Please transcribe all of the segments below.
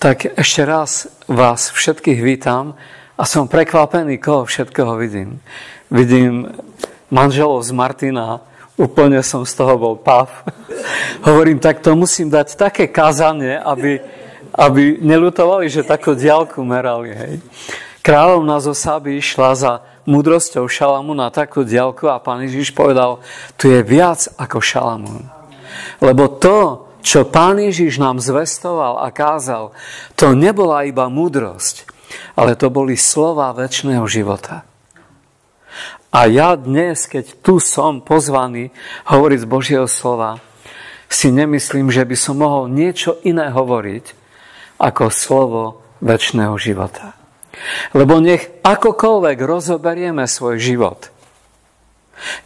Tak ešte raz vás všetkých vítam a som prekvapený, koho všetkého vidím. Vidím manželov z Martina, úplne som z toho bol pav. Hovorím, tak to musím dať také kázanie, aby neľutovali, že takú diaľku merali. Hej. Kráľovná zo Sáby išla za múdrosťou Šalamúna takú diaľku a Pán Ježiš povedal, tu je viac ako Šalamún. Lebo to, čo Pán Ježiš nám zvestoval a kázal, to nebola iba múdrosť, ale to boli slova večného života. A ja dnes, keď tu som pozvaný hovoriť z Božieho slova, si nemyslím, že by som mohol niečo iné hovoriť ako slovo večného života. Lebo nech akokoľvek rozoberieme svoj život,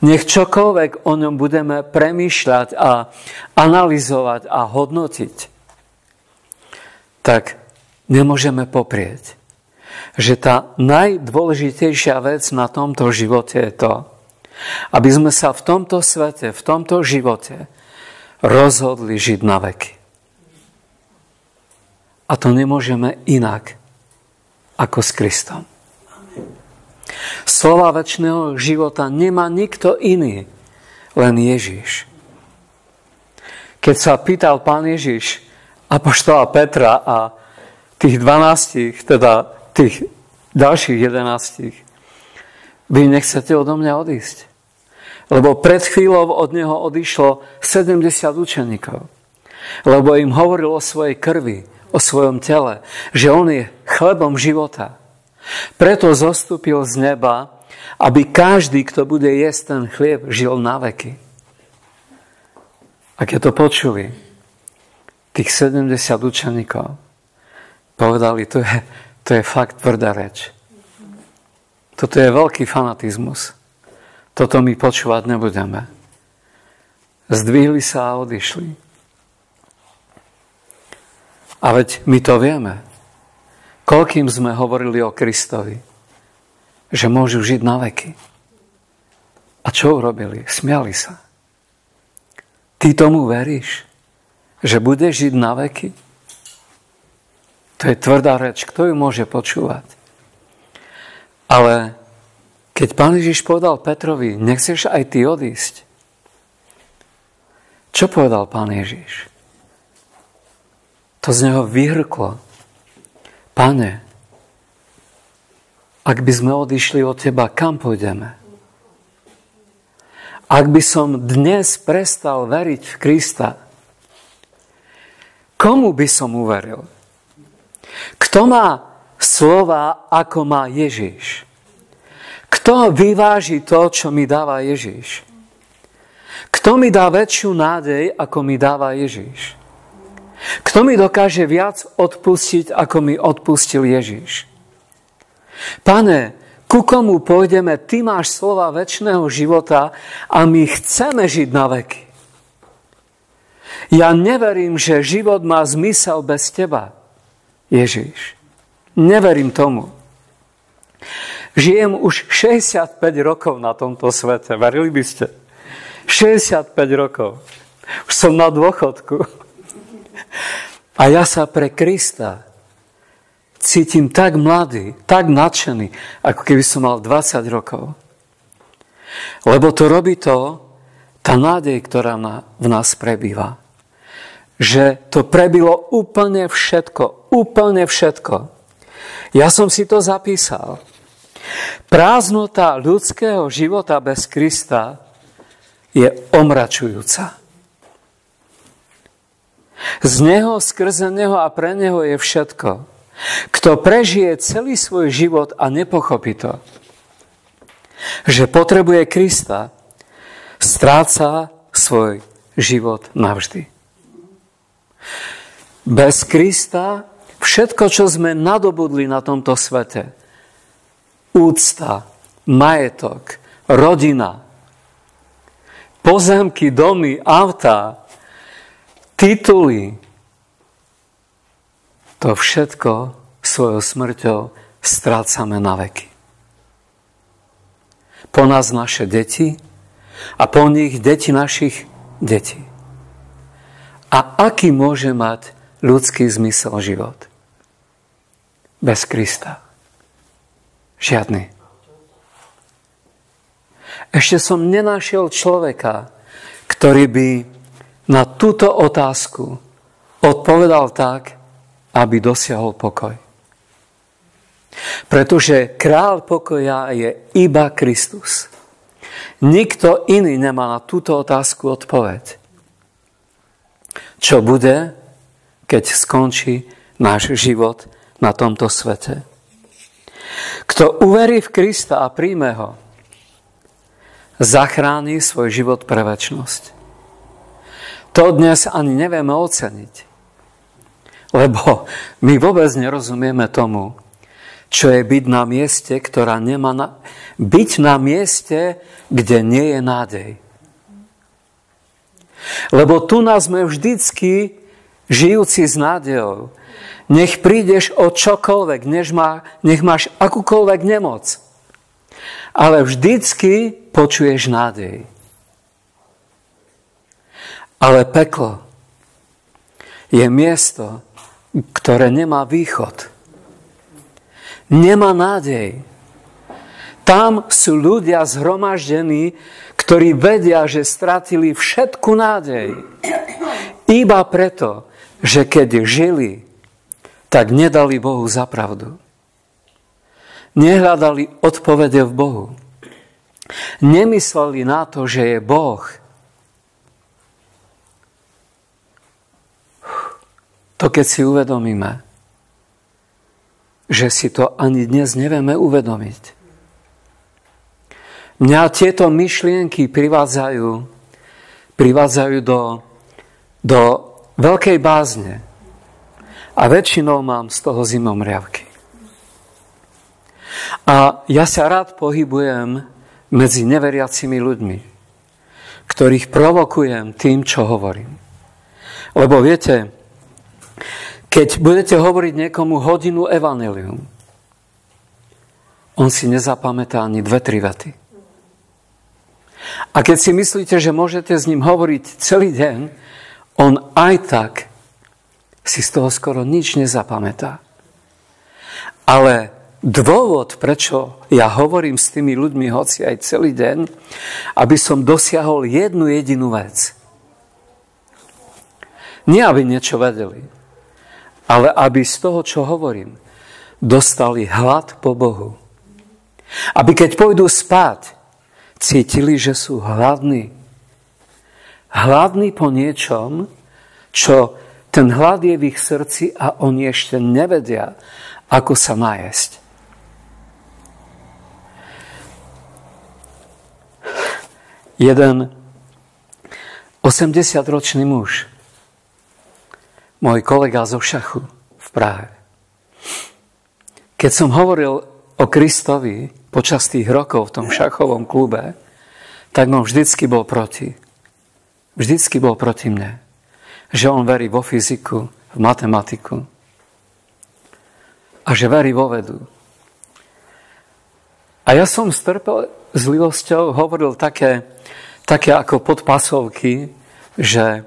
nech čokoľvek o ňom budeme premýšľať a analyzovať a hodnotiť, tak nemôžeme poprieť, že tá najdôležitejšia vec na tomto živote je to, aby sme sa v tomto svete, v tomto živote rozhodli žiť na veky. A to nemôžeme inak ako s Kristom. Slova večného života nemá nikto iný, len Ježiš. Keď sa pýtal Pán Ježiš apoštola Petra a tých 12, teda tých ďalších 11, vy nechcete odo mňa odísť? Lebo pred chvíľou od neho odišlo 70 učeníkov. Lebo im hovoril o svojej krvi, o svojom tele, že on je chlebom života. Preto zostúpil z neba, aby každý, kto bude jesť ten chlieb, žil na veky. A keď to počuli, tých 70 učeníkov povedali, to je fakt tvrdá reč. Toto je veľký fanatizmus. Toto my počúvať nebudeme. Zdvihli sa a odišli. A veď my to vieme. Koľkým sme hovorili o Kristovi, že môžu žiť na veky. A čo urobili? Smiali sa. Ty tomu veríš? Že budeš žiť na veky? To je tvrdá reč. Kto ju môže počúvať? Ale keď Pán Ježiš povedal Petrovi, nechceš aj ty odísť? Čo povedal Pán Ježiš? To z neho vyhrklo. Pane, ak by sme odišli od teba, kam pôjdeme? Ak by som dnes prestal veriť v Krista, komu by som uveril? Kto má slova, ako má Ježiš? Kto vyváži to, čo mi dáva Ježiš? Kto mi dá väčšiu nádej, ako mi dáva Ježiš? Kto mi dokáže viac odpustiť, ako mi odpustil Ježiš? Pane, ku komu pôjdeme? Ty máš slova večného života a my chceme žiť na veky. Ja neverím, že život má zmysel bez teba, Ježiš. Neverím tomu. Žijem už 65 rokov na tomto svete. Verili by ste? 65 rokov. Už som na dôchodku. A ja sa pre Krista cítim tak mladý, tak nadšený, ako keby som mal 20 rokov. Lebo to robí to, tá nádej, ktorá v nás prebýva. Že to prebilo úplne všetko. Úplne všetko. Ja som si to zapísal. Prázdnota ľudského života bez Krista je omračujúca. Z neho, skrze neho a pre neho je všetko. Kto prežije celý svoj život a nepochopí to, že potrebuje Krista, stráca svoj život navždy. Bez Krista všetko, čo sme nadobudli na tomto svete, úcta, majetok, rodina, pozemky, domy, autá, tituly, to všetko svojou smrťou strácame na veky. Po nás naše deti a po nich deti našich detí. A aký môže mať ľudský zmysel život? bez Krista? Žiadny. Ešte som nenašiel človeka, ktorý by na túto otázku odpovedal tak, aby dosiahol pokoj. Pretože kráľ pokoja je iba Kristus. Nikto iný nemá na túto otázku odpoveď. Čo bude, keď skončí náš život na tomto svete? Kto uverí v Krista a príjme ho, zachráni svoj život pre večnosť. To dnes ani nevieme oceniť, lebo my vôbec nerozumieme tomu, čo je byť na mieste, byť na mieste, kde nie je nádej. Lebo tu nás sme vždycky žijúci s nádejou. Nech prídeš o čokoľvek, nech máš akúkoľvek nemoc. Ale vždycky počuješ nádej. Ale peklo je miesto, ktoré nemá východ. Nemá nádej. Tam sú ľudia zhromaždení, ktorí vedia, že stratili všetku nádej. Iba preto, že keď žili, tak nedali Bohu za pravdu. Nehľadali odpovede v Bohu. Nemysleli na to, že je Boh. To keď si uvedomíme, že si to ani dnes nevieme uvedomiť. Mňa tieto myšlienky privádzajú do veľkej bázne. A väčšinou mám z toho zimomriavky. A ja sa rád pohybujem medzi neveriacimi ľuďmi, ktorých provokujem tým, čo hovorím. Lebo viete, keď budete hovoriť niekomu hodinu evanjelium, on si nezapamätá ani 2-3 vety. A keď si myslíte, že môžete s ním hovoriť celý deň, on aj tak si z toho skoro nič nezapamätá. Ale dôvod, prečo ja hovorím s tými ľuďmi hoci aj celý deň, aby som dosiahol jednu jedinú vec. Nie, aby niečo vedeli, ale aby z toho, čo hovorím, dostali hlad po Bohu. Aby keď pôjdu spať, cítili, že sú hladní. Hladní po niečom, čo ten hlad je v ich srdci a oni ešte nevedia, ako sa najesť. Jeden 80-ročný muž, môj kolega zo šachu v Prahe. Keď som hovoril o Kristovi počas tých rokov v tom šachovom klube, tak on vždycky bol proti. Vždycky bol proti mne. Že on verí vo fyziku, v matematiku. A že verí vo vedu. A ja som s trpezlivosťou hovoril také ako podpasovky, že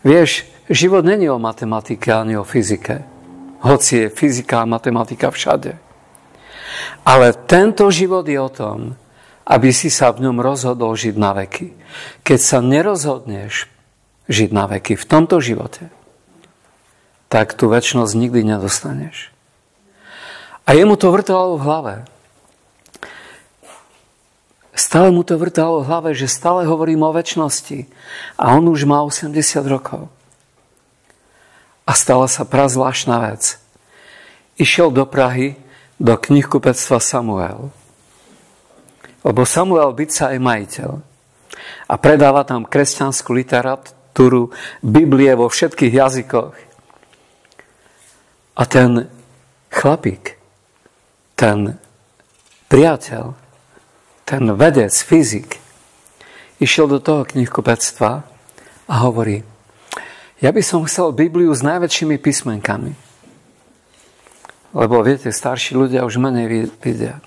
vieš, život není o matematike ani o fyzike. Hoci je fyzika a matematika všade. Ale tento život je o tom, aby si sa v ňom rozhodol žiť na veky. Keď sa nerozhodneš žiť na veky v tomto živote, tak tú večnosť nikdy nedostaneš. A jemu to vrtalo v hlave. Stále mu to vrtalo v hlave, že stále hovorím o večnosti. A on už má 80 rokov. A stala sa prazvláštna vec. Išiel do Prahy, do knihkupectva Samuel. Lebo Samuel Bica je majiteľ. A predáva tam kresťanskú literatúru, Biblie vo všetkých jazykoch. A ten chlapík, ten priateľ, ten vedec, fyzik, išiel do toho knihkupectva a hovorí, ja by som chcel Bibliu s najväčšími písmenkami. Lebo viete, starší ľudia už menej vidia.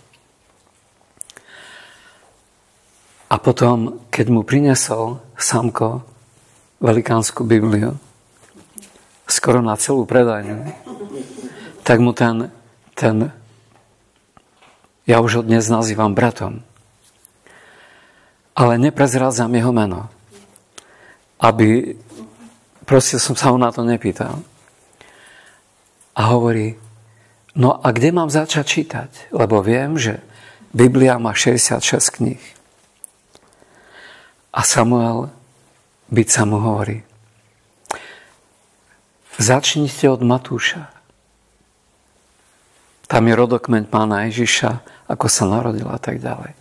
A potom, keď mu prinesol Samko velikánsku Bibliu, skoro na celú predajňu, tak mu ten ja už ho dnes nazývam bratom, ale neprezrádzam jeho meno, aby, proste som sa ho na to nepýtal. A hovorí, no a kde mám začať čítať? Lebo viem, že Biblia má 66 kníh. A Samuel sa mu hovorí, začnite od Matúša. Tam je rodokmeň pána Ježiša, ako sa narodil a tak ďalej.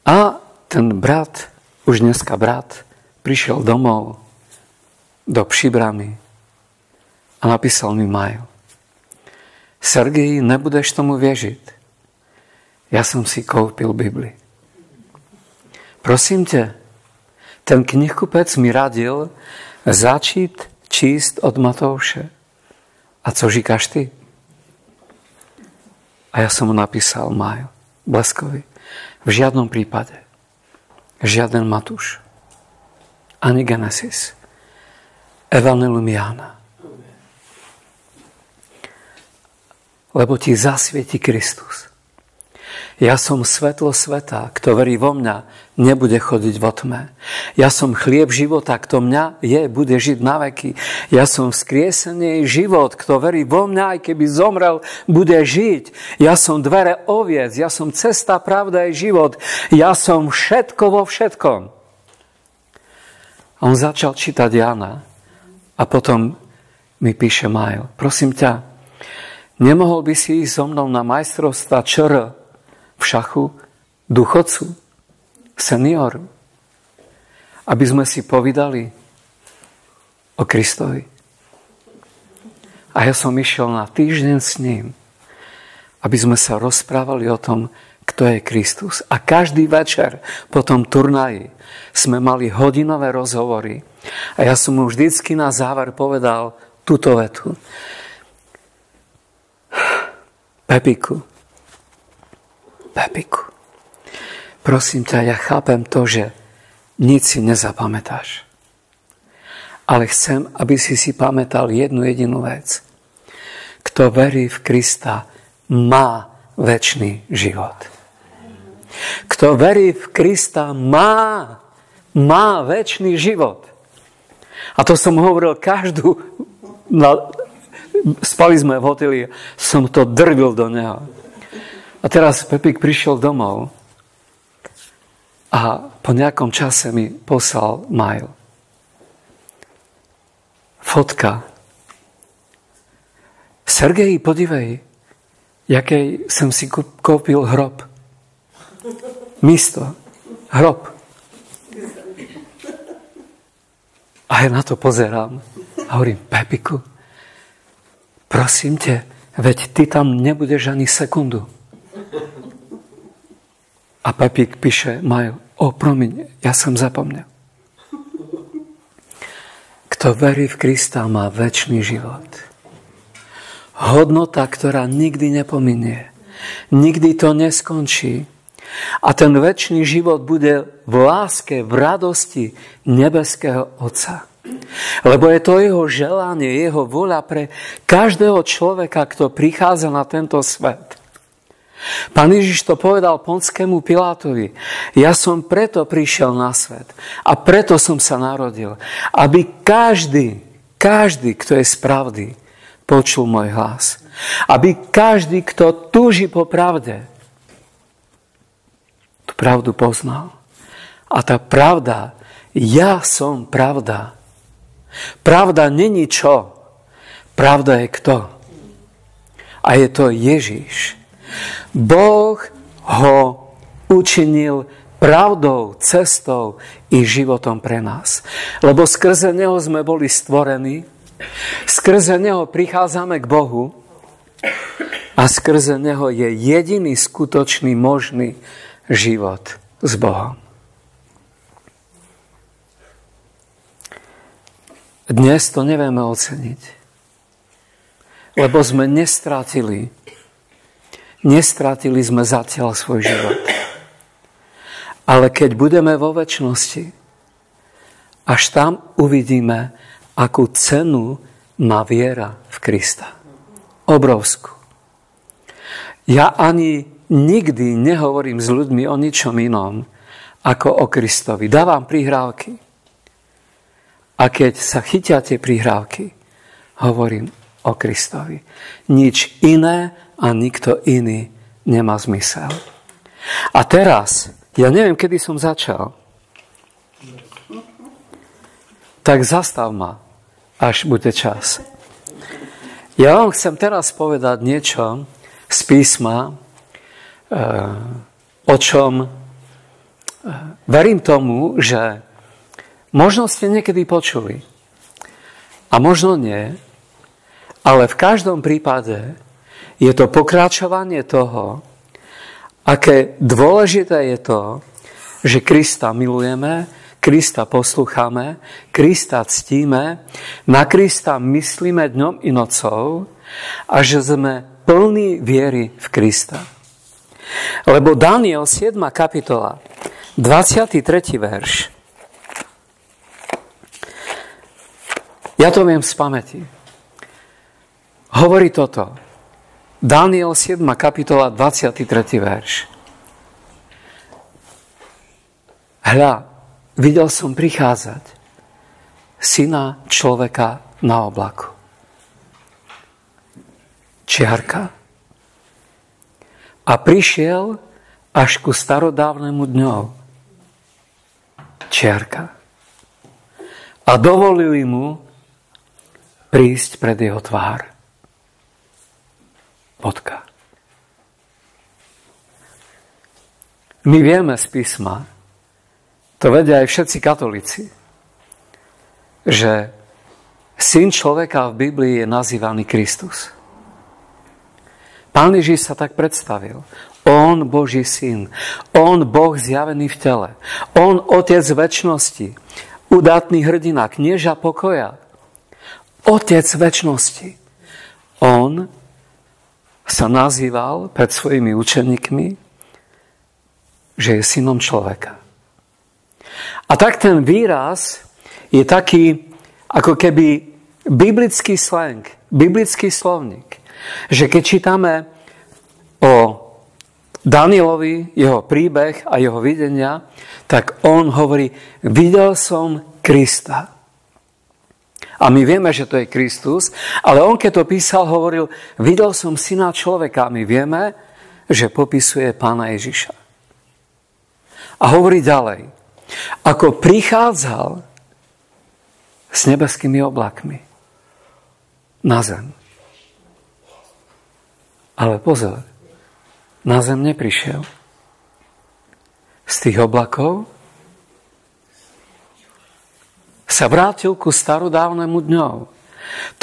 A ten brat, už dneska brat, prišiel domov do Příbramy a napísal mi mail. Sergej, nebudeš tomu věřit. Ja som si koupil Bibli. Prosím tě, ten knihkupec mi radil začít číst od Matouše. A co říkáš ty? A ja som mu napísal mail bleskový. V žiadnom prípade. Žiaden Matúš. Ani Genesis. Evangelium Jána. Lebo ti zasvieti Kristus. Ja som svetlo sveta, kto verí vo mňa, nebude chodiť vo tme. Ja som chlieb života, kto mňa bude žiť na veky. Ja som vzkriesenie život, kto verí vo mňa, aj keby zomrel, bude žiť. Ja som dvere oviec, ja som cesta, pravda aj život. Ja som všetko vo všetkom. A on začal čítať Jána a potom mi píše mail. Prosím ťa, nemohol by si ísť so mnou na majstrovstvá ČR v šachu duchodcu, senioru, aby sme si povedali o Kristovi. A ja som išiel na týždeň s ním, aby sme sa rozprávali o tom, kto je Kristus. A každý večer po tom turnaji sme mali hodinové rozhovory. A ja som mu vždycky na záver povedal túto vetu. Pepiku, prosím ťa, ja chápem to, že nic si nezapamätáš. Ale chcem, aby si pamätal jednu jedinú vec. Kto verí v Krista, má večný život. Kto verí v Krista, má večný život. A to som hovoril spali sme v hoteli, som to drbil do neho. A teraz Pepík prišiel domov a po nejakom čase mi poslal mail. Fotka. Sergej, podívej, jaký som si kúpil hrob. Místo. Hrob. A ja na to pozerám a hovorím, Pepiku, prosím te, veď ty tam nebudeš ani sekundu. A Pepík píše mail, promiň, ja som zapomnel. Kto verí v Krista, má večný život. Hodnota, ktorá nikdy nepominie. Nikdy to neskončí. A ten večný život bude v láske, v radosti nebeského Otca. Lebo je to jeho želanie, jeho vôľa pre každého človeka, kto prichádza na tento svet. Pán Ježiš to povedal Ponskému Pilátovi. Ja som preto prišiel na svet a preto som sa narodil, aby každý, kto je z pravdy, počul môj hlas. Aby každý, kto túži po pravde, tú pravdu poznal. A tá pravda, ja som pravda. Pravda není čo? Pravda je kto? A je to Ježiš. Boh ho učinil pravdou, cestou i životom pre nás. Lebo skrze neho sme boli stvorení, skrze neho prichádzame k Bohu a skrze neho je jediný skutočný možný život s Bohom. Dnes to nevieme oceniť, lebo sme nestratili sme zatiaľ svoj život. Ale keď budeme vo večnosti, až tam uvidíme, akú cenu má viera v Krista. Obrovskú. Ja ani nikdy nehovorím s ľuďmi o ničom inom, ako o Kristovi. Dávam prihrávky. A keď sa chytia tie prihrávky, hovorím o Kristovi. Nič iné a nikto iný nemá zmysel. A teraz, ja neviem, kedy som začal, tak zastav ma, až bude čas. Ja vám chcem teraz povedať niečo z písma, o čom verím tomu, že možno ste niekedy počuli a možno nie, ale v každom prípade je to pokračovanie toho, aké dôležité je to, že Krista milujeme, Krista poslúchame, Krista ctíme, na Krista myslíme dňom i nocou a že sme plní viery v Krista. Lebo Daniel 7. kapitola, 23. verš. Ja to viem z pamäti. Hovorí toto. Daniel 7. kapitola, 23. verš. Hľa, videl som prichádzať syna človeka na oblaku. Čiarka. A prišiel až ku starodávnemu dňu. Čiarka. A dovolili mu prísť pred jeho tvár. Bodka. My vieme z písma, to vedia aj všetci katolíci, že syn človeka v Biblii je nazývaný Kristus. Pán Ježiš sa tak predstavil. On Boží syn. On Boh zjavený v tele. On Otec večnosti. Udatný hrdina, knieža pokoja. Otec večnosti. On sa nazýval pred svojimi učeníkmi, že je synom človeka. A tak ten výraz je taký, ako keby biblický slang, biblický slovník. Že keď čítame o Danielovi, jeho príbeh a jeho videnia, tak on hovorí, videl som Krista. A my vieme, že to je Kristus, ale on, keď to písal, hovoril, videl som syna človeka. A my vieme, že popisuje Pána Ježiša. A hovorí ďalej, ako prichádzal s nebeskými oblakmi na zem. Ale pozor, na zem neprišiel. Z tých oblakov sa vrátil ku starodávnemu dňu.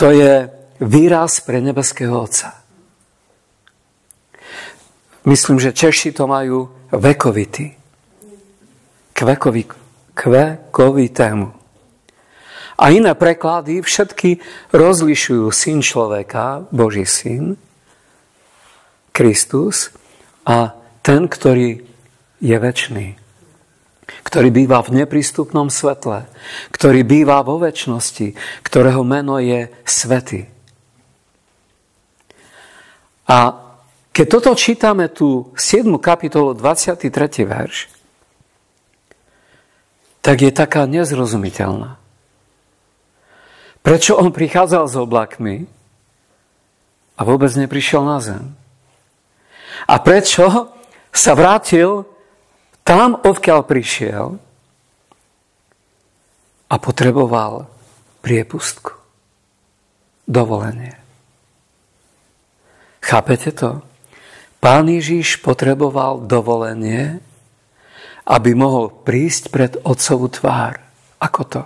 To je výraz pre nebeského Otca. Myslím, že Češi to majú vekovitý. Kvekovitému. A iné preklady všetky rozlišujú syn človeka, Boží syn, Kristus, a ten, ktorý je večný, ktorý býva v neprístupnom svetle, ktorý býva vo večnosti, ktorého meno je Svätý. A keď toto čítame tú 7. kapitolu 23. verš, tak je taká nezrozumiteľná. Prečo on prichádzal s oblakmi a vôbec neprišiel na zem? A prečo sa vrátil tam, odkiaľ prišiel a potreboval priepustku, dovolenie? Chápete to? Pán Ježiš potreboval dovolenie, aby mohol prísť pred Otcovú tvár. Ako to?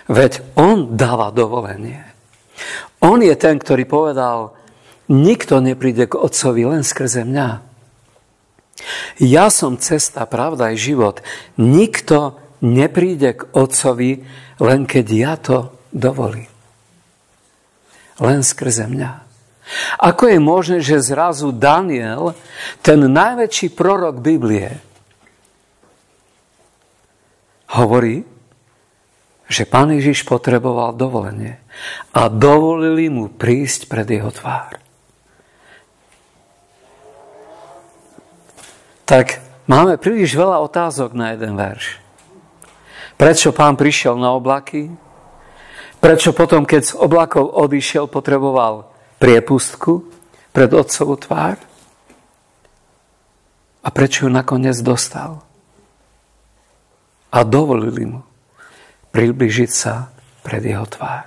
Veď on dáva dovolenie. On je ten, ktorý povedal, nikto nepríde k Otcovi len skrze mňa. Ja som cesta, pravda aj život. Nikto nepríde k Otcovi, len keď ja to dovolím. Len skrze mňa. Ako je možné, že zrazu Daniel, ten najväčší prorok Biblie, hovorí, že Pán Ježiš potreboval dovolenie a dovolili mu prísť pred jeho tvár. tak máme príliš veľa otázok na jeden verš. Prečo Pán prišiel na oblaky? Prečo potom, keď z oblakov odišiel, potreboval priepustku pred Otcovú tvár? A prečo ju nakoniec dostal? A dovolili mu priblížiť sa pred jeho tvár.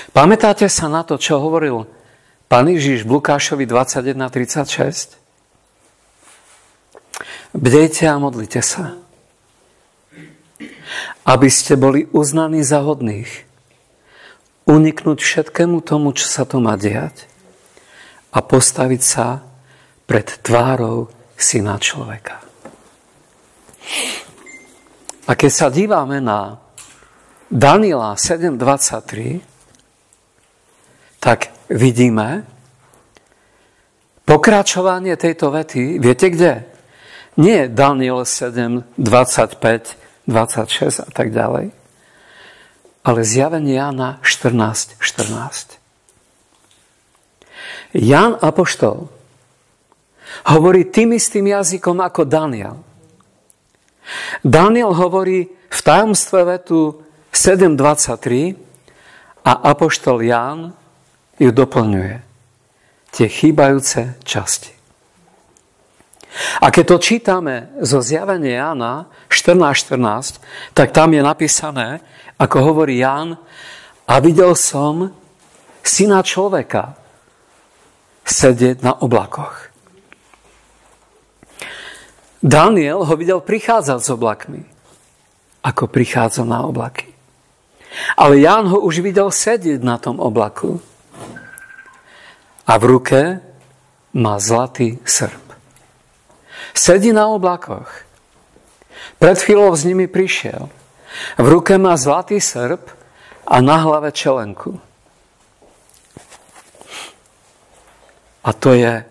Pamätáte sa na to, čo hovoril Pán Ježiš v Lukášovi 21:36? Bdejte a modlite sa, aby ste boli uznaní za hodných, uniknúť všetkému tomu, čo sa tu má diať a postaviť sa pred tvárou Syna človeka. A keď sa dívame na Daniela 7:23, tak vidíme pokračovanie tejto vety. Viete kde? Nie Daniel 7, 25, 26 a tak ďalej, ale zjavenie Jána 14, 14. Ján apoštol hovorí tým istým jazykom ako Daniel. Daniel hovorí v tajomstve vetu 7.23 a apoštol Ján ju doplňuje. Tie chýbajúce časti. A keď to čítame zo zjavenia Jána 14.14, tak tam je napísané, ako hovorí Ján, a videl som Syna človeka sedieť na oblakoch. Daniel ho videl prichádzať s oblakmi, ako prichádza na oblaky. Ale Ján ho už videl sedieť na tom oblaku a v ruke má zlatý srp. Sedí na oblakoch. Pred chvíľou s nimi prišiel. V ruke má zlatý srp a na hlave čelenku. A to je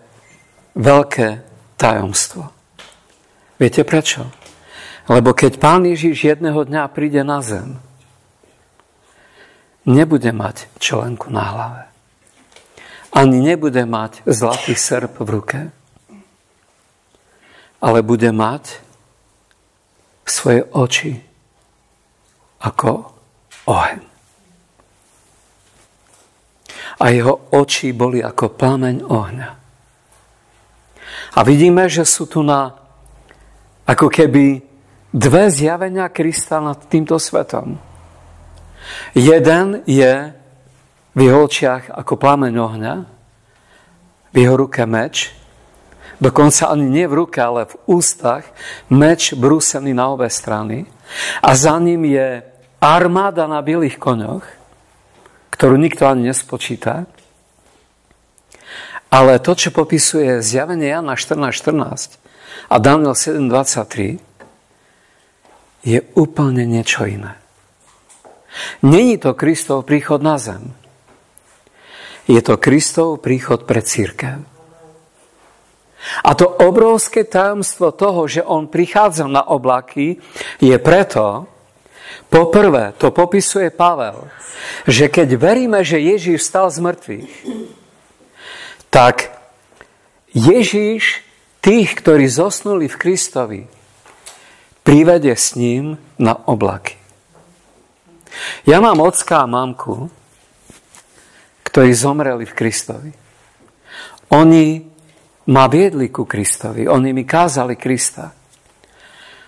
veľké tajomstvo. Viete prečo? Lebo keď Pán Ježiš jedného dňa príde na zem, nebude mať čelenku na hlave. Ani nebude mať zlatý srp v ruke. Ale bude mať svoje oči ako oheň. A jeho oči boli ako plameň ohňa. A vidíme, že sú tu ako keby dve zjavenia Krista nad týmto svetom. Jeden je v jeho očiach ako plameň ohňa, v jeho ruke meč, dokonca ani nie v ruke, ale v ústach, meč brúsený na obe strany. A za ním je armáda na bielých koňoch, ktorú nikto ani nespočíta. Ale to, čo popisuje zjavenie Jana 14.14 a Daniel 7.23, je úplne niečo iné. Není to Kristov príchod na zem. Je to Kristov príchod pre cirkev. A to obrovské tajomstvo toho, že on prichádza na oblaky, je preto, poprvé, to popisuje Pavel, že keď veríme, že Ježíš vstal z mŕtvych, tak Ježíš tých, ktorí zosnuli v Kristovi, privedie s ním na oblaky. Ja mám ocka a mamku, ktorí zomreli v Kristovi. Oni ma viedli ku Kristovi. Oni mi kázali Krista.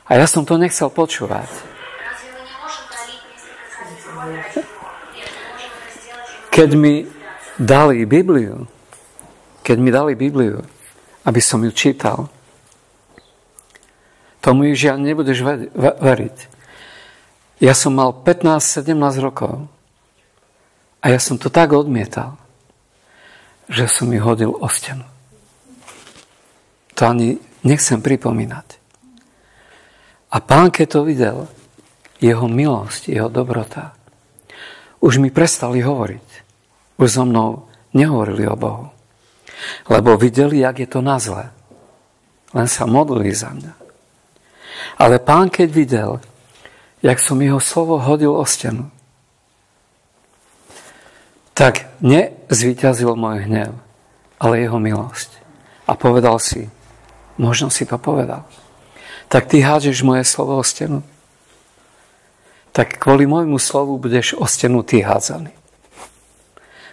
A ja som to nechcel počúvať. Keď mi dali Bibliu, aby som ju čítal, tomu už ja nebudeš veriť. Ja som mal 15-17 rokov a ja som to tak odmietal, že som ju hodil o stenu. To ani nechcem pripomínať. A Pán, keď to videl, jeho milosť, jeho dobrota, už mi prestali hovoriť. Už so mnou nehovorili o Bohu. Lebo videli, jak je to na zle. Len sa modlili za mňa. Ale Pán, keď videl, jak som jeho slovo hodil o stenu, tak nezvíťazil môj hnev, ale jeho milosť. A povedal si, Možno si to povedal. Tak ty hádžeš moje slovo o stenu. Tak kvôli môjmu slovu budeš o stenu ty hádzaný.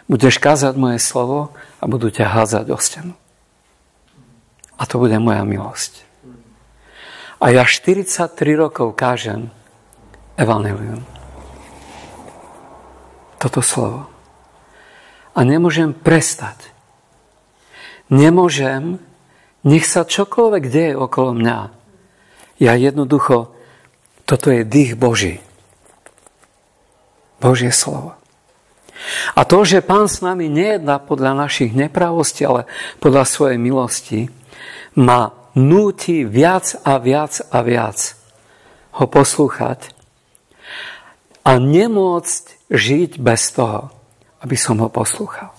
Budeš kázať moje slovo a budú ťa hádzať o stenu. A to bude moja milosť. A ja 43 rokov kážem evanjelium. Toto slovo. A nemôžem prestať. Nemôžem, nech sa čokoľvek deje okolo mňa. Ja jednoducho, toto je dých Boží. Božie slovo. A to, že Pán s nami nejedná podľa našich nepravostí, ale podľa svojej milosti, ma núti viac a viac a viac ho poslúchať a nemôcť žiť bez toho, aby som ho poslúchal.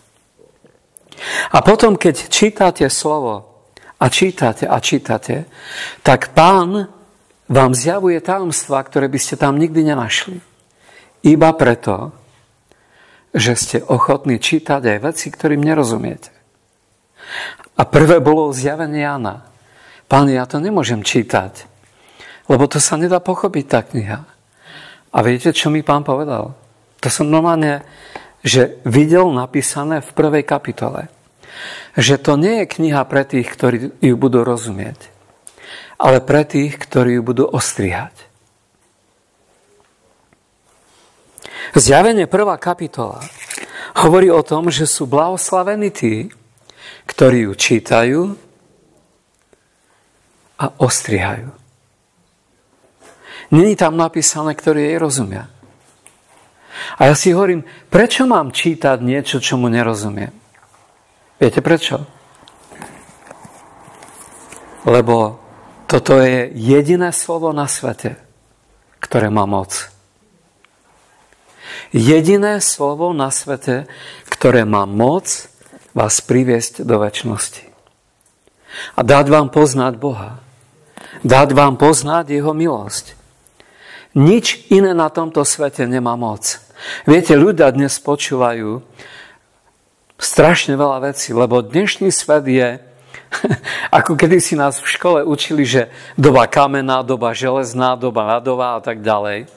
A potom, keď čítate slovo a čítate, tak Pán vám zjavuje tajomstvá, ktoré by ste tam nikdy nenašli. Iba preto, že ste ochotní čítať aj veci, ktorým nerozumiete. A prvé bolo zjavenie Jána. Pán, ja to nemôžem čítať, lebo to sa nedá pochopiť, tá kniha. A viete, čo mi Pán povedal? To som normálne, že videl napísané v 1. kapitole. Že to nie je kniha pre tých, ktorí ju budú rozumieť, ale pre tých, ktorí ju budú ostrihať. Zjavenie 1. kapitola hovorí o tom, že sú blahoslavení tí, ktorí ju čítajú a ostrihajú. Není tam napísané, ktorí jej rozumia. A ja si hovorím, prečo mám čítať niečo, čomu nerozumiem? Viete prečo? Lebo toto je jediné slovo na svete, ktoré má moc. Jediné slovo na svete, ktoré má moc vás priviesť do večnosti. A dať vám poznať Boha. Dať vám poznať jeho milosť. Nič iné na tomto svete nemá moc. Viete, ľudia dnes počúvajú strašne veľa vecí, lebo dnešný svet je, ako kedysi nás v škole učili, že doba kamenná, doba železná, doba ľadová a tak ďalej.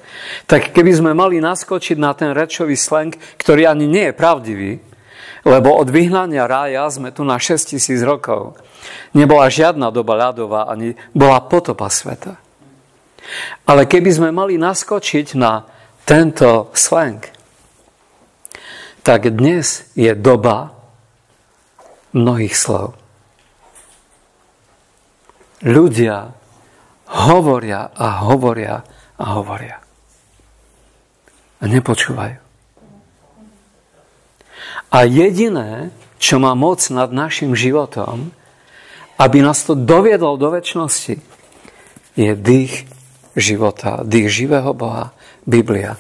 Tak keby sme mali naskočiť na ten rečový slang, ktorý ani nie je pravdivý, lebo od vyhnania rája sme tu na 6000 rokov. Nebola žiadna doba ľadová, ani bola potopa sveta. Ale keby sme mali naskočiť na tento slang, tak dnes je doba mnohých slov. Ľudia hovoria a hovoria a hovoria. A nepočúvajú. A jediné, čo má moc nad našim životom, aby nás to doviedlo do večnosti, je dých života, dých živého Boha, Biblia.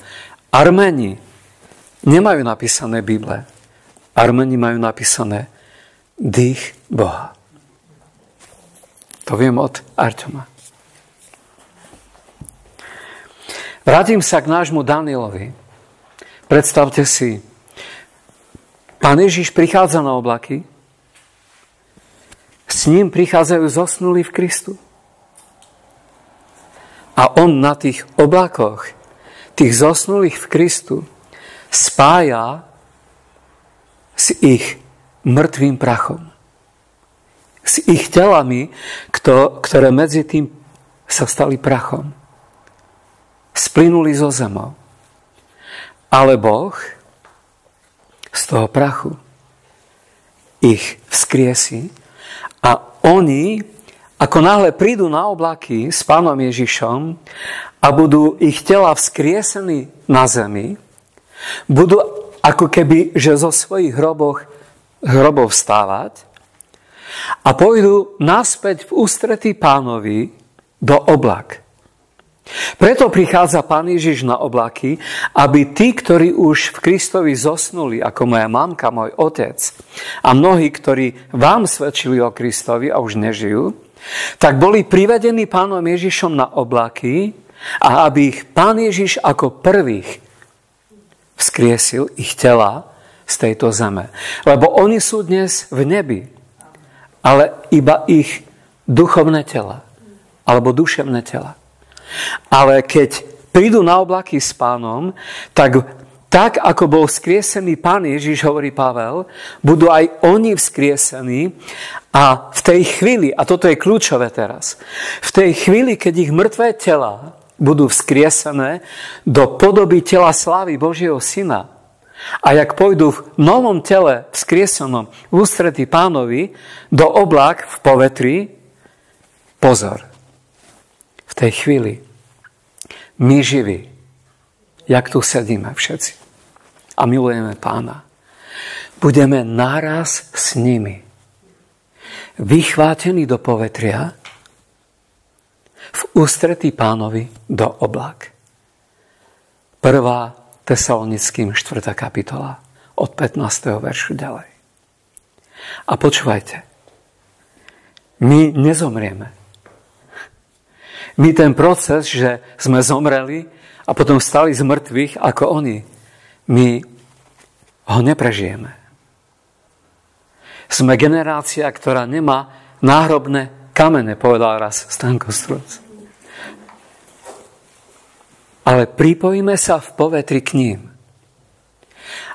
Arméni nemajú napísané Bible. Arméni majú napísané dých Boha. To viem od Artema. Vrátim sa k nášmu Danielovi. Predstavte si, Pán Ježiš prichádza na oblaky, s ním prichádzajú zosnulí v Kristu. A on na tých oblakoch, tých zosnulých v Kristu, spája s ich mŕtvým prachom. S ich telami, ktoré medzi tým sa stali prachom. Splynuli zo zemou. Ale Boh z toho prachu ich vzkriesi a oni, ako náhle prídu na oblaky s Pánom Ježišom a budú ich tela vzkriesení na zemi, budú ako keby, že zo svojich hrobov vstávať a pôjdu naspäť v ústretí Pánovi do oblak. Preto prichádza Pán Ježiš na oblaky, aby tí, ktorí už v Kristovi zosnuli, ako moja mamka, môj otec a mnohí, ktorí vám svedčili o Kristovi a už nežijú, tak boli privedení Pánom Ježišom na oblaky a aby ich Pán Ježiš ako prvých vzkriesil ich tela z tejto zeme. Lebo oni sú dnes v nebi, ale iba ich duchovné tela alebo duševné tela. Ale keď prídu na oblaky s Pánom, tak ako bol vzkriesený Pán Ježiš, hovorí Pavel, budú aj oni vzkriesení a v tej chvíli, a toto je kľúčové teraz, v tej chvíli, keď ich mŕtvé tela budú vzkriesené do podoby tela slávy Božieho Syna, a jak pôjdu v novom tele vzkriesenom v ústretí Pánovi do oblák v povetri, pozor, v tej chvíli my živí, jak tu sedíme všetci a milujeme Pána, budeme naraz s nimi vychvátení do povetria v ústretí Pánovi do oblák. 1. Tesalonickým 4. kapitola od 15. veršu ďalej. A počúvajte, my nezomrieme. My ten proces, že sme zomreli a potom stali z mŕtvych ako oni, my ho neprežijeme. Sme generácia, ktorá nemá náhrobné kamene, povedal raz Stanko Struc. Ale pripojíme sa v povetri k ním.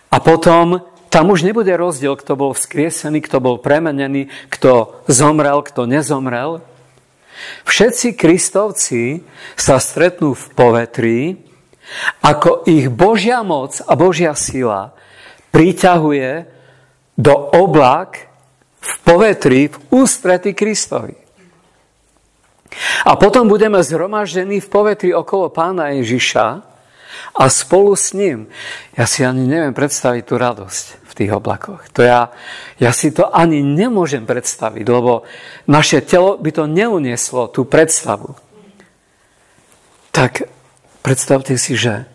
A potom tam už nebude rozdiel, kto bol vzkriesený, kto bol premenený, kto zomrel, kto nezomrel. Všetci Kristovci sa stretnú v povetri, ako ich Božia moc a Božia sila priťahuje do oblák v povetri v ústretí Kristovi. A potom budeme zhromaždení v povetri okolo Pána Ježiša a spolu s ním. Ja si ani neviem predstaviť tú radosť v tých oblakoch. Ja si to ani nemôžem predstaviť, lebo naše telo by to neunieslo, tú predstavu. Tak predstavte si, že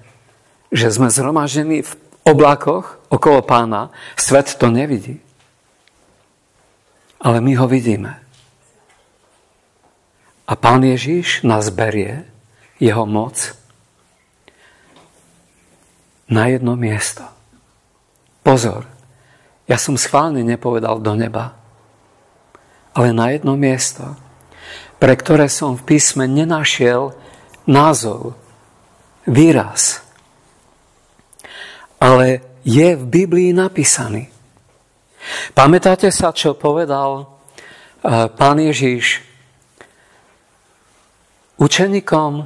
sme zhromaždení v oblakoch okolo Pána. Svet to nevidí. Ale my ho vidíme. A Pán Ježiš nás berie, jeho moc, na jedno miesto. Pozor, ja som schválne nepovedal do neba, ale na jedno miesto, pre ktoré som v písme nenašiel názov, výraz. Ale je v Biblii napísaný. Pamätáte sa, čo povedal Pán Ježiš učeníkom,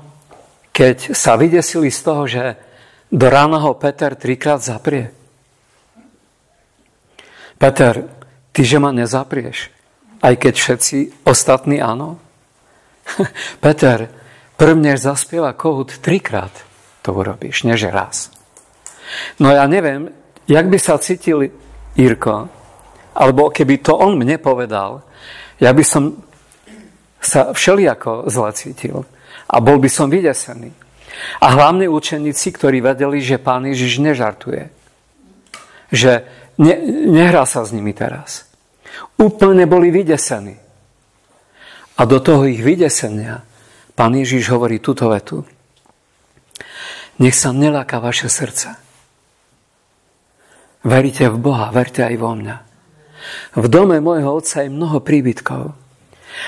keď sa vydesili z toho, že do rána ho Peter 3-krát zaprie? Peter, ty, že ma nezaprieš, aj keď všetci ostatní áno? Peter, prvnež zaspieva kohút 3-krát to urobíš, neže raz. No ja neviem, jak by sa cítil Jirko, alebo keby to on mne povedal, ja by som sa všelijako zle cítil a bol by som vydesený. A hlavne učeníci, ktorí vedeli, že Pán Ježiš nežartuje. Že nehrá sa s nimi teraz. Úplne boli vydesení. A do toho ich vydesenia Pán Ježiš hovorí túto vetu. Nech sa neláka vaše srdce. Veríte v Boha, verte aj vo mňa. V dome môjho otca je mnoho príbytkov.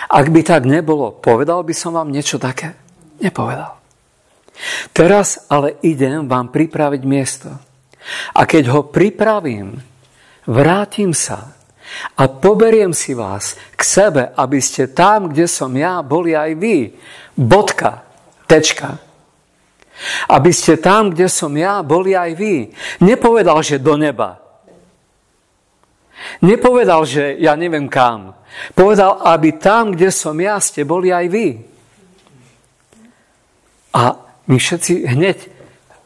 Ak by tak nebolo, povedal by som vám niečo také? Nepovedal. Teraz ale idem vám pripraviť miesto. A keď ho pripravím, vrátim sa a poberiem si vás k sebe, aby ste tam, kde som ja, boli aj vy. Bodka. Tečka. Aby ste tam, kde som ja, boli aj vy. Nepovedal, že do neba. Nepovedal, že ja neviem kam. Povedal, aby tam, kde som ja, ste boli aj vy. A my všetci hneď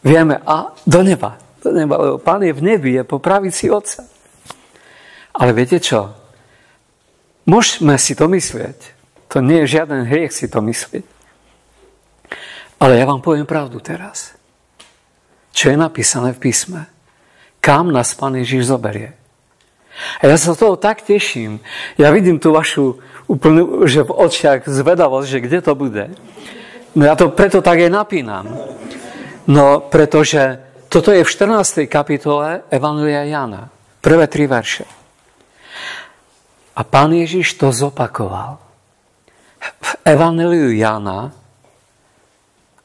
vieme, a do neba, lebo Pán je v nebi, je po pravici Otca. Ale viete čo? Môžeme si to myslieť. To nie je žiaden hriech si to myslieť. Ale ja vám poviem pravdu teraz. Čo je napísané v písme? Kam nás Pán Ježiš zoberie? A ja sa toho tak teším. Ja vidím tú vašu úplne, že v očiach zvedavosť, že kde to bude. No ja to preto tak aj napínam. No, pretože toto je v 14. kapitole Evanjelia Jána. Prvé 3 verše. A Pán Ježiš to zopakoval. v Evanjeliu Jána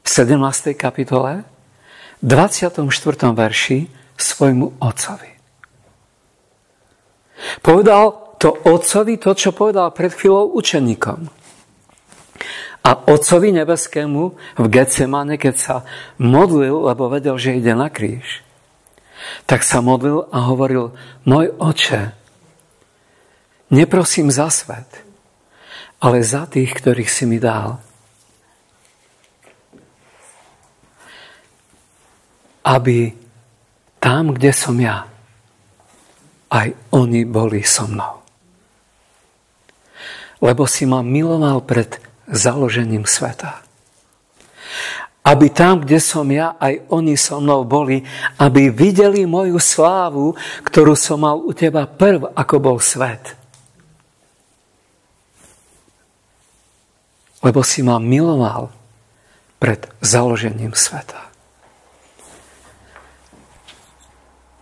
v 17. kapitole 24. verši svojmu otcovi. Povedal to otcovi to, čo povedal pred chvíľou učeníkom. A otcovi nebeskému v Getsemane, keď sa modlil, lebo vedel, že ide na kríž, tak sa modlil a hovoril: môj oče, neprosím za svet, ale za tých, ktorých si mi dal. Aby tam, kde som ja, aj oni boli so mnou. Lebo si ma miloval pred založením sveta. Aby tam, kde som ja, aj oni so mnou boli, aby videli moju slávu, ktorú som mal u teba prv, ako bol svet. Lebo si ma miloval pred založením sveta.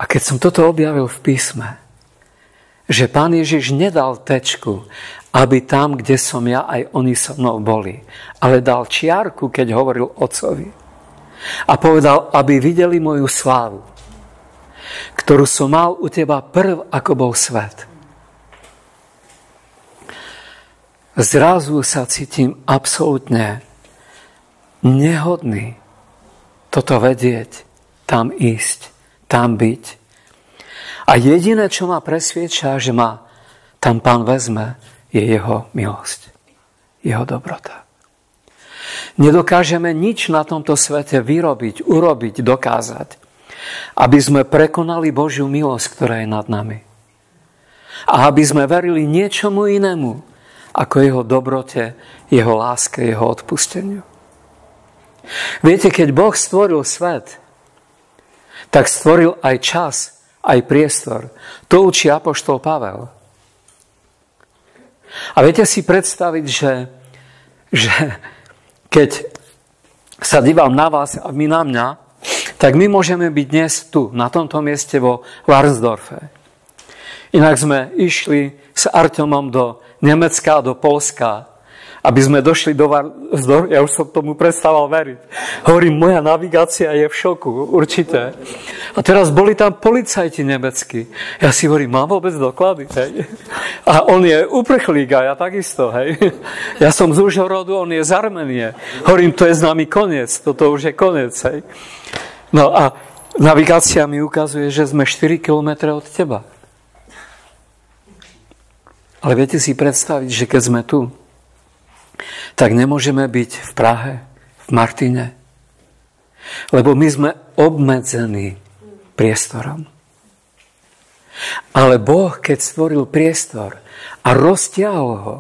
A keď som toto objavil v písme, že Pán Ježiš nedal tečku, aby tam, kde som ja, aj oni so mnou boli, ale dal čiarku, keď hovoril otcovi. A povedal, aby videli moju slávu, ktorú som mal u teba prv, ako bol svet. Zrazu sa cítim absolútne nehodný toto vedieť, tam ísť, tam byť. A jediné, čo ma presviedča, že ma tam Pán vezme, je jeho milosť, jeho dobrota. Nedokážeme nič na tomto svete vyrobiť, urobiť, dokázať, aby sme prekonali Božiu milosť, ktorá je nad nami. A aby sme verili niečomu inému, ako jeho dobrote, jeho láske, jeho odpusteniu. Viete, keď Boh stvoril svet, tak stvoril aj čas, aj priestor. To učí apoštol Pavel. A viete si predstaviť, že keď sa dívam na vás a vy na mňa, tak my môžeme byť dnes tu, na tomto mieste vo Varnsdorfe. Inak sme išli s Arťomom do Nemecka a do Poľska, aby sme došli do Varnsdorfa. Ja už som tomu prestával veriť. Hovorím, moja navigácia je v šoku, určite. A teraz boli tam policajti nemeckí. Ja si hovorím, mám vôbec doklady? Hej? A on je uprchlík a ja takisto. Hej? Ja som z Užhorodu, on je z Arménie. Hovorím, to je známy koniec, toto už je koniec. Hej? No a navigácia mi ukazuje, že sme 4 kilometre od teba. Ale viete si predstaviť, že keď sme tu, tak nemôžeme byť v Prahe, v Martine. Lebo my sme obmedzení priestorom. Ale Boh, keď stvoril priestor a roztiahol ho,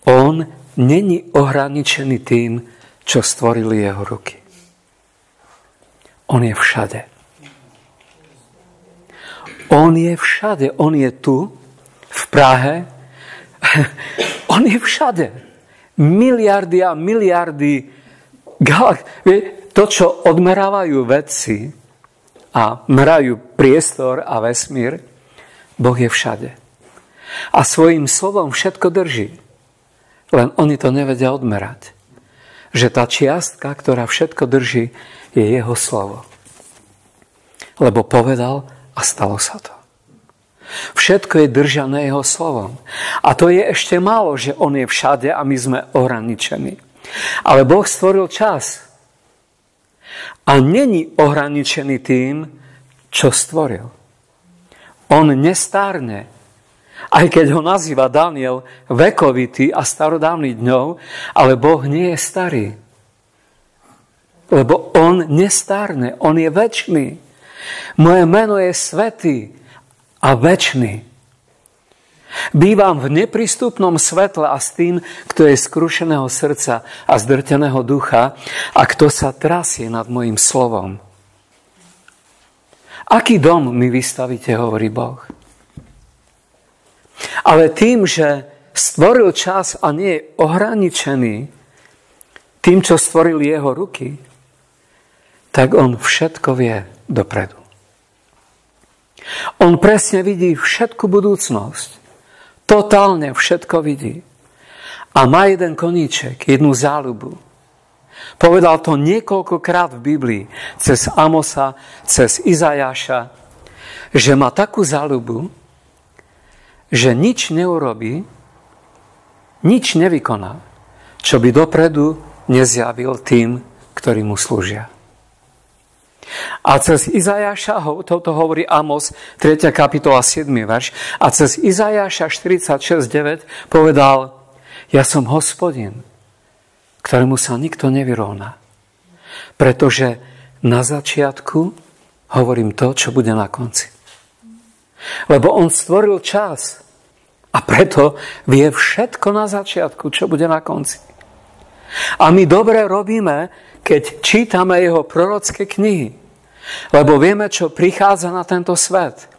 on není ohraničený tým, čo stvorili jeho ruky. On je všade. On je všade. On je tu, v Prahe. On je všade. Miliardy a miliardy to, čo odmerávajú vedci a merajú priestor a vesmír, Boh je všade. A svojím slovom všetko drží. Len oni to nevedia odmerať. Že tá čiastka, ktorá všetko drží, je jeho slovo. Lebo povedal a stalo sa to. Všetko je držané jeho slovom. A to je ešte málo, že on je všade a my sme ohraničení. Ale Boh stvoril čas. A není ohraničený tým, čo stvoril. On nestárne. Aj keď ho nazýva Daniel vekovitý a starodávny dňov, ale Boh nie je starý. Lebo on nestárne, on je večný. Moje meno je svätý a večný. Bývam v neprístupnom svetle a s tým, kto je skrušeného srdca a zdrteného ducha a kto sa trasie nad mojím slovom. Aký dom mi vystavíte, hovorí Boh. Ale tým, že stvoril čas a nie je ohraničený tým, čo stvorili jeho ruky, tak on všetko vie dopredu. On presne vidí všetku budúcnosť. Totálne všetko vidí. a má jeden koníček, jednu záľubu. Povedal to niekoľkokrát v Biblii, cez Amosa, cez Izajáša, že má takú záľubu, že nič neurobí, nič nevykoná, čo by dopredu nezjavil tým, ktorí mu slúžia. A cez Izajáša, toto hovorí Amos, 3. kapitola, 7. verš, a cez Izajáša 46.9 povedal: ja som Hospodin, ktorému sa nikto nevyrovná. Pretože na začiatku hovorím to, čo bude na konci. Lebo on stvoril čas a preto vie všetko na začiatku, čo bude na konci. A my dobre robíme, keď čítame jeho prorocké knihy, lebo vieme, čo prichádza na tento svet.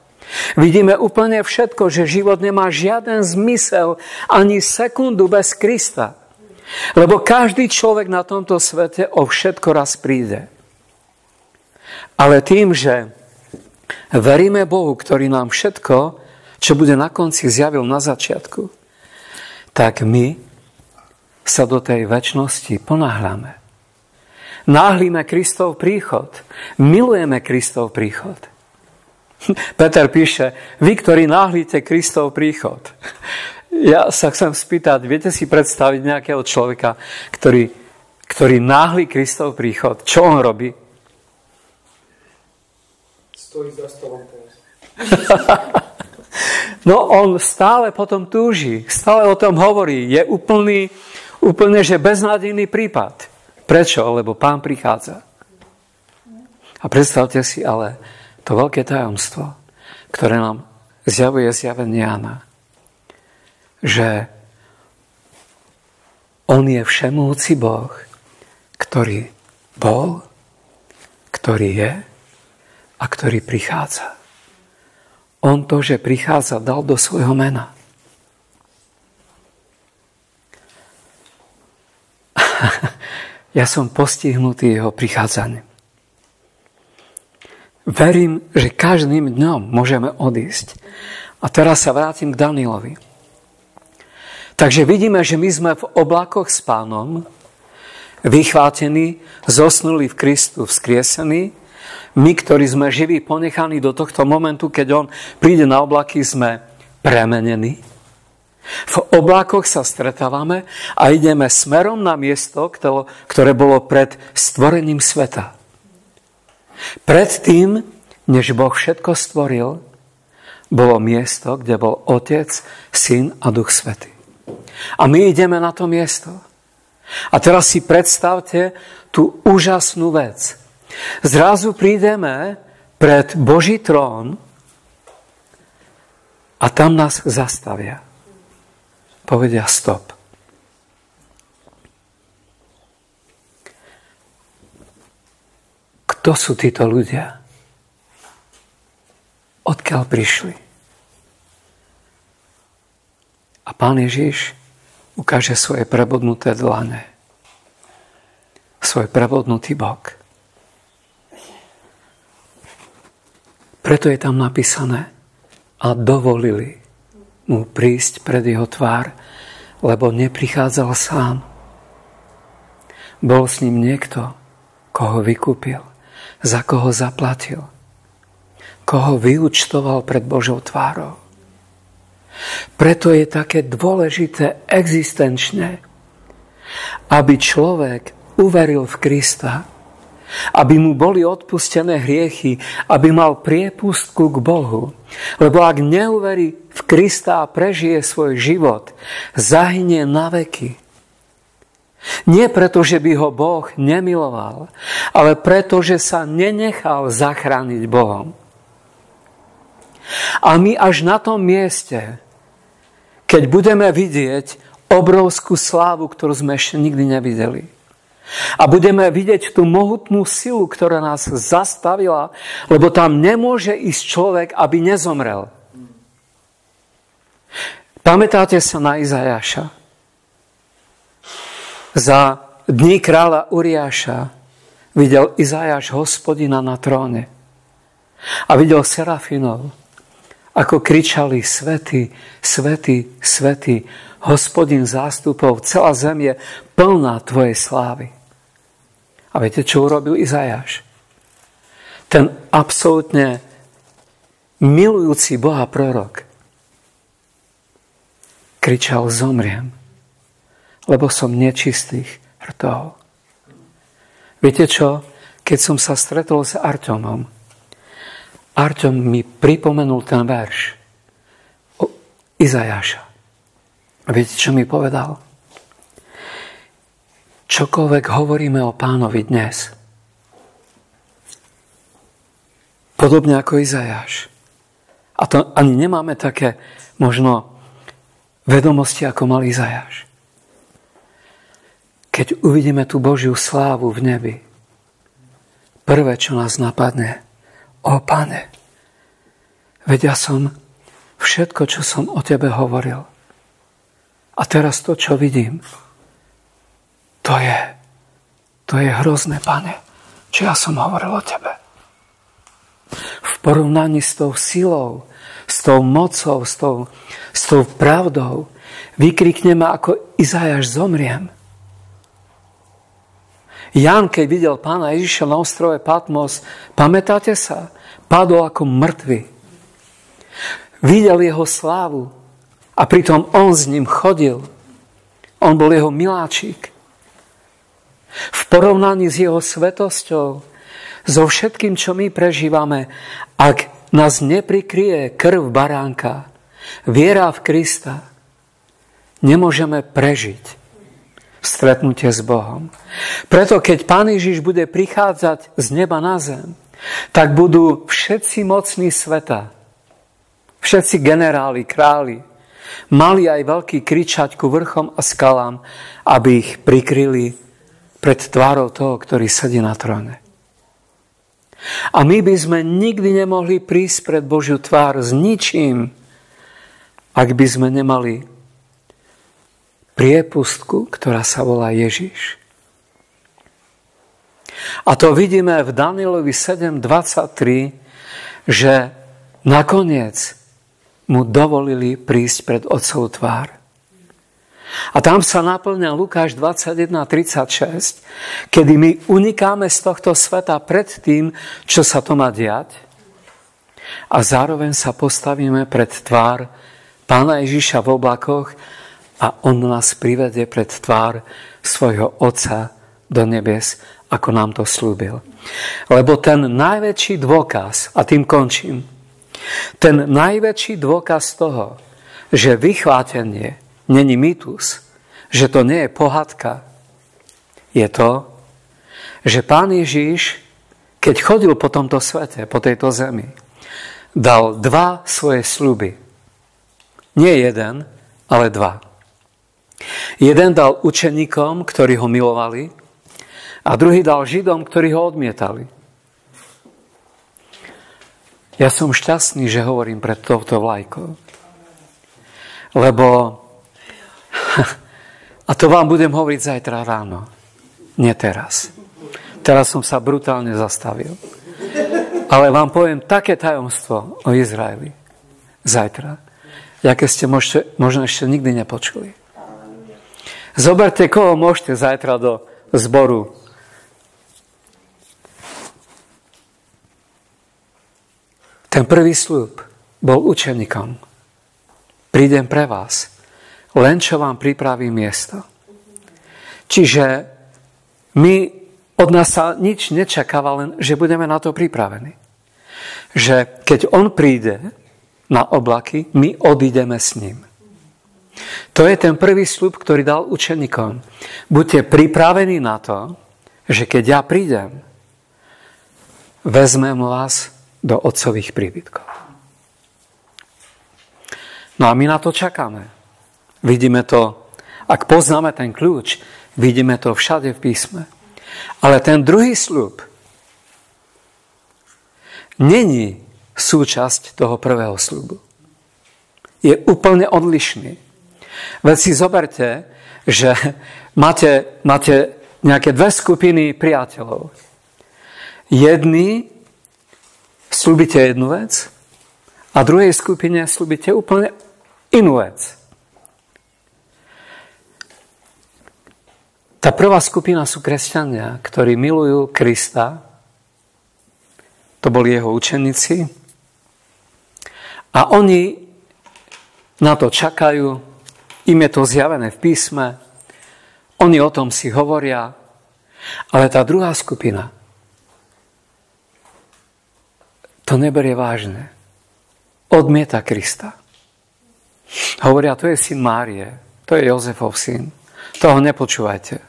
Vidíme úplne všetko, že život nemá žiaden zmysel ani sekundu bez Krista. Lebo každý človek na tomto svete o všetko raz príde. Ale tým, že veríme Bohu, ktorý nám všetko, čo bude na konci, zjavil na začiatku, tak my sa do tej večnosti ponáhľame. Náhlíme Kristov príchod. Milujeme Kristov príchod. Peter píše: vy, ktorí náhlíte Kristov príchod. Ja sa chcem spýtať, viete si predstaviť nejakého človeka, ktorý náhlí Kristov príchod? Čo on robí? Stojí za stolom teraz. No on stále potom túži, stále o tom hovorí. Je úplne že beznádejný prípad. Prečo? Lebo Pán prichádza. A predstavte si ale to veľké tajomstvo, ktoré nám zjavuje zjavenie Jána, že on je všemohúci Boh, ktorý bol, ktorý je a ktorý prichádza. On to, že prichádza, dal do svojho mena. Ja som postihnutý jeho prichádzaním. Verím, že každým dňom môžeme odísť. A teraz sa vrátim k Danielovi. Takže vidíme, že my sme v oblakoch s Pánom, vychvátení, zosnuli v Kristu, vzkriesení. My, ktorí sme živí, ponechaní do tohto momentu, keď on príde na oblaky, sme premenení. V oblakoch sa stretávame a ideme smerom na miesto, ktoré bolo pred stvorením sveta. Predtým, než Boh všetko stvoril, bolo miesto, kde bol Otec, Syn a Duch Svätý. A my ideme na to miesto. A teraz si predstavte tú úžasnú vec. Zrazu prídeme pred Boží trón a tam nás zastavia. Povedia stop. Kto sú títo ľudia? Odkiaľ prišli? A Pán Ježiš ukáže svoje prebodnuté dlane. Svoj prebodnutý bok. Preto je tam napísané: a dovolili mu prísť pred jeho tvár, lebo neprichádzal sám. Bol s ním niekto, koho vykúpil, za koho zaplatil, koho vyúčtoval pred Božou tvárou. Preto je také dôležité existenčne, aby človek uveril v Krista, aby mu boli odpustené hriechy, aby mal priepustku k Bohu. Lebo ak neuverí v Krista a prežije svoj život, zahynie na veky. Nie preto, že by ho Boh nemiloval, ale preto, že sa nenechal zachrániť Bohom. A my až na tom mieste, keď budeme vidieť obrovskú slávu, ktorú sme ešte nikdy nevideli, a budeme vidieť tú mohutnú silu, ktorá nás zastavila, lebo tam nemôže ísť človek, aby nezomrel. Pamätáte sa na Izajáša? Za dní kráľa Uriáša videl Izajáš Hospodina na tróne a videl serafínov ako kričali svätý, svätý, svätý, Hospodin zástupov, celá zem je plná tvojej slávy. A viete, čo urobil Izajáš? Ten absolútne milujúci Boha prorok kričal: zomriem, lebo som nečistých hrtov. Viete čo? Keď som sa stretol s Arťomom, Arťom mi pripomenul ten verš Izajáša. A viete, čo mi povedal? Čokoľvek hovoríme o Pánovi dnes, podobne ako Izajáš, a to ani nemáme také možno vedomosti, ako mal Izajáš. Keď uvidíme tú Božiu slávu v nebi, prvé, čo nás napadne: o Pane, veď ja som všetko, čo som o Tebe hovoril. A teraz to, čo vidím, to je hrozné, Pane, čo ja som hovoril o Tebe. V porovnaní s tou silou, s tou mocou, s tou pravdou vykrikneme ako Izajáš: zomriem. Ján, keď videl Pána Ježiša na ostrove Patmos, pamätáte sa? Padol ako mŕtvy. Videl jeho slávu a pritom on s ním chodil. On bol jeho miláčik. V porovnaní s jeho svetosťou, so všetkým, čo my prežívame, ak nás neprikryje krv baránka, viera v Krista, nemôžeme prežiť stretnutie s Bohom. Preto, keď Pán Ježiš bude prichádzať z neba na zem, tak budú všetci mocní sveta, všetci generáli, králi, mali aj veľkí kričať ku vrchom a skalám, aby ich prikryli pred tvárou toho, ktorý sedí na tróne. A my by sme nikdy nemohli prísť pred Božiu tvár s ničím, ak by sme nemali priepustku, ktorá sa volá Ježiš. A to vidíme v Danielovi 7:23, že nakoniec mu dovolili prísť pred Otcov tvár. A tam sa naplňa Lukáš 21:36, kedy my unikáme z tohto sveta pred tým, čo sa to má diať, a zároveň sa postavíme pred tvár Pána Ježiša v oblakoch a on nás privedie pred tvár svojho Otca do nebies, ako nám to slúbil. Lebo ten najväčší dôkaz, a tým končím, ten najväčší dôkaz toho, že vychvátenie není mýtus, že to nie je pohádka, je to, že Pán Ježiš, keď chodil po tomto svete, po tejto zemi, dal 2 svoje sľuby. Nie 1, ale 2. Jeden dal učeníkom, ktorí ho milovali, a druhý dal Židom, ktorí ho odmietali. Ja som šťastný, že hovorím pred touto vlajkou. Lebo a to vám budem hovoriť zajtra ráno. Nie teraz. Teraz som sa brutálne zastavil. Ale vám poviem také tajomstvo o Izraeli zajtra, aké ste možno ešte nikdy nepočuli. Zoberte, koho môžete zajtra do zboru. Ten prvý sľub bol učeníkom. Prídem pre vás, len čo vám pripravím miesto. Čiže my od nás sa nič nečakáva, len že budeme na to pripravení. Že keď on príde na oblaky, my odídeme s ním. To je ten prvý sľub, ktorý dal učeníkom. Buďte pripravení na to, že keď ja prídem, vezmem vás do otcových príbytkov. No a my na to čakáme. Vidíme to, ak poznáme ten kľúč, vidíme to všade v písme. Ale ten druhý sľub není súčasť toho prvého sľubu. Je úplne odlišný. Veď si zoberte, že máte nejaké 2 skupiny priateľov. Jedni slúbite jednu vec a A druhej skupine slúbite úplne inú vec. Tá prvá skupina sú kresťania, ktorí milujú Krista. To boli jeho učeníci. A oni na to čakajú. Im je to zjavené v písme. Oni o tom si hovoria. Ale tá druhá skupina to neberie vážne. Odmieta Krista. Hovoria, to je syn Márie, to je Jozefov syn. Toho nepočúvajte.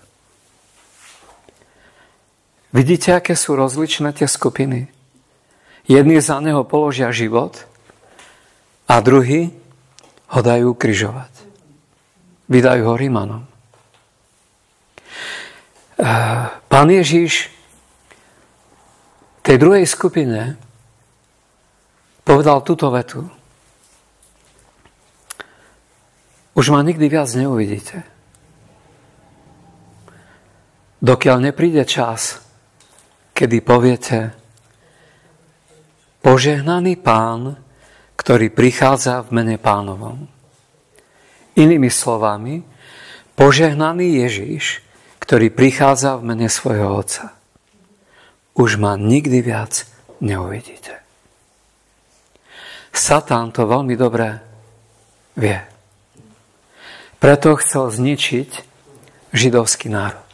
Vidíte, aké sú rozličné tie skupiny? Jedni za neho položia život a druhí ho dajú križovať. Vydajú ho Rimanom. Pán Ježiš tej druhej skupine povedal túto vetu. Už ma nikdy viac neuvidíte. Dokiaľ nepríde čas, kedy poviete: Požehnaný Pán, ktorý prichádza v mene Pánovom. Inými slovami, požehnaný Ježiš, ktorý prichádza v mene svojho Otca. Už ma nikdy viac neuvidíte. Satan to veľmi dobre vie. Preto chcel zničiť židovský národ.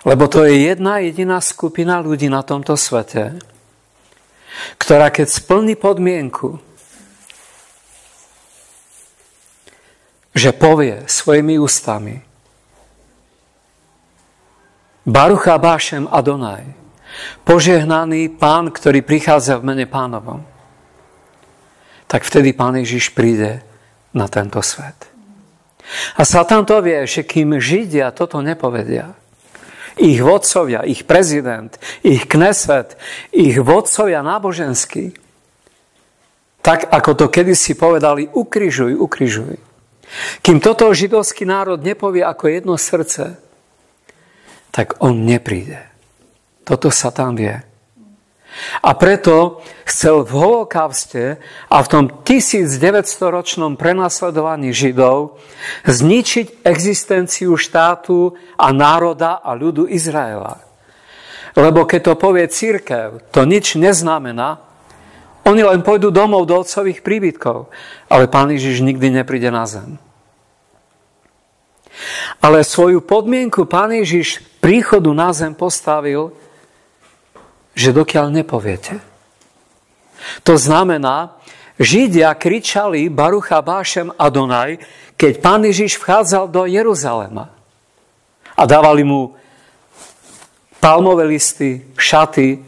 Lebo to je jedna jediná skupina ľudí na tomto svete, ktorá keď splní podmienku, že povie svojimi ústami Baruch haba Hašem Adonaj, požehnaný Pán, ktorý prichádza v mene Pánovom, tak vtedy Pán Ježiš príde na tento svet. A Satan to vie, že kým Židia toto nepovedia, ich vodcovia, ich prezident, ich kneset, ich vodcovia náboženskí, tak ako to kedysi povedali, ukrižuj, ukrižuj. Kým toto židovský národ nepovie ako jedno srdce, tak on nepríde. Toto Satan vie. A preto chcel v holokauste a v tom 1900-ročnom prenasledovaní Židov zničiť existenciu štátu a národa a ľudu Izraela. Lebo keď to povie cirkev, to nič neznamená. Oni len pôjdu domov do otcových príbytkov. Ale Pán Ježiš nikdy nepríde na zem. Ale svoju podmienku Pán Ježiš príchodu na zem postavil, že dokiaľ nepoviete. To znamená, Židia kričali Baruch haba Hašem Adonaj, keď Pán Ježiš vchádzal do Jeruzalema. A dávali mu palmové listy, šaty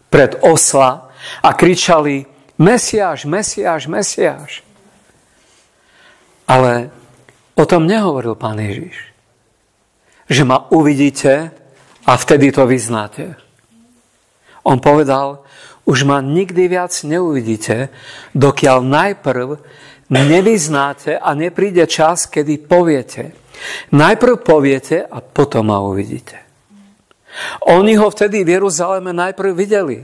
pred osla a kričali Mesiáš, Mesiáš, Mesiáš. Ale o tom nehovoril Pán Ježiš. Že ma uvidíte a vtedy to vyznáte. On povedal, už ma nikdy viac neuvidíte, dokiaľ najprv nevyznáte a nepríde čas, kedy poviete. Najprv poviete a potom ma uvidíte. Oni ho vtedy v Jeruzaleme najprv videli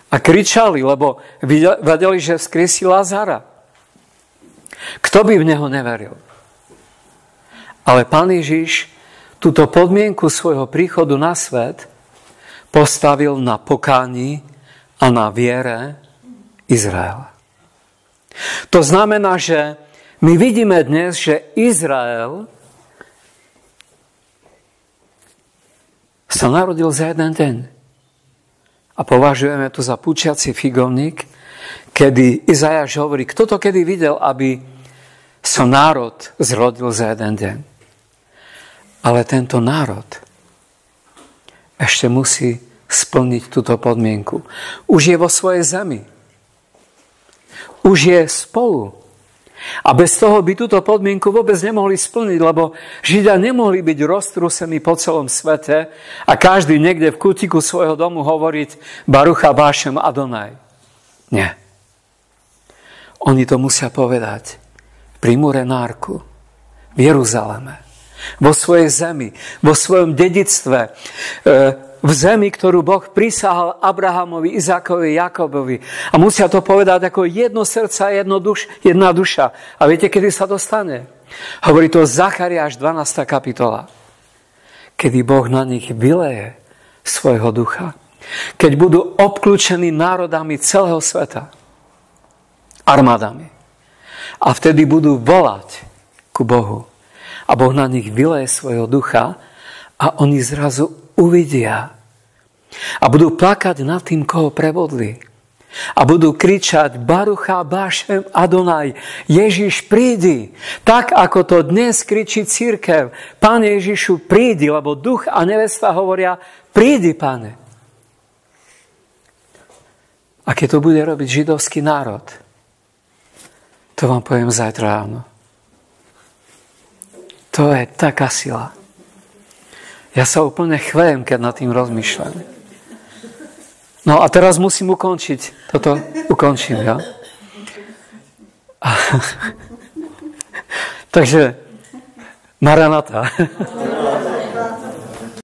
a kričali, lebo vedeli, že vzkriesí Lazara. Kto by v neho neveril? Ale Pán Ježiš túto podmienku svojho príchodu na svet postavil na pokáni a na viere Izraela. To znamená, že my vidíme dnes, že Izrael sa narodil za jeden deň. A považujeme to za púčiaci figovník, kedy Izajáš hovorí, kto to kedy videl, aby sa národ zrodil za jeden deň. Ale tento národ ešte musí splniť túto podmienku. Už je vo svojej zemi. Už je spolu. A bez toho by túto podmienku vôbec nemohli splniť, lebo Židia nemohli byť roztrúsení po celom svete a každý niekde v kútiku svojho domu hovoriť Baruch haba Hašem Adonaj. Nie. Oni to musia povedať pri múre Nárku, v Jeruzaleme, vo svojej zemi, vo svojom dedičstve, v zemi, ktorú Boh prisahal Abrahamovi, Izákovi, Jakobovi. A musia to povedať ako jedno srdce, jedna duša. A viete, kedy sa to stane? Hovorí to Zachariáš 12. kapitola. Kedy Boh na nich vyleje svojho ducha. Keď budú obklúčení národami celého sveta. Armádami. A vtedy budú volať ku Bohu. A Boh na nich vyleje svojho ducha a oni zrazu uvidia. A budú plakať nad tým, koho prevodli. A budú kričať Barucha Bášem Adonaj, Ježiš prídi. Tak ako to dnes kričí cirkev. Pane Ježišu prídi, lebo duch a nevesta hovoria prídi, Pane. A keď to bude robiť židovský národ, to vám poviem zajtra ráno. To je taká sila. Ja sa úplne chvejím, keď nad tým rozmýšľam. No a teraz musím ukončiť. Toto ukončím, ja? Takže Maranata.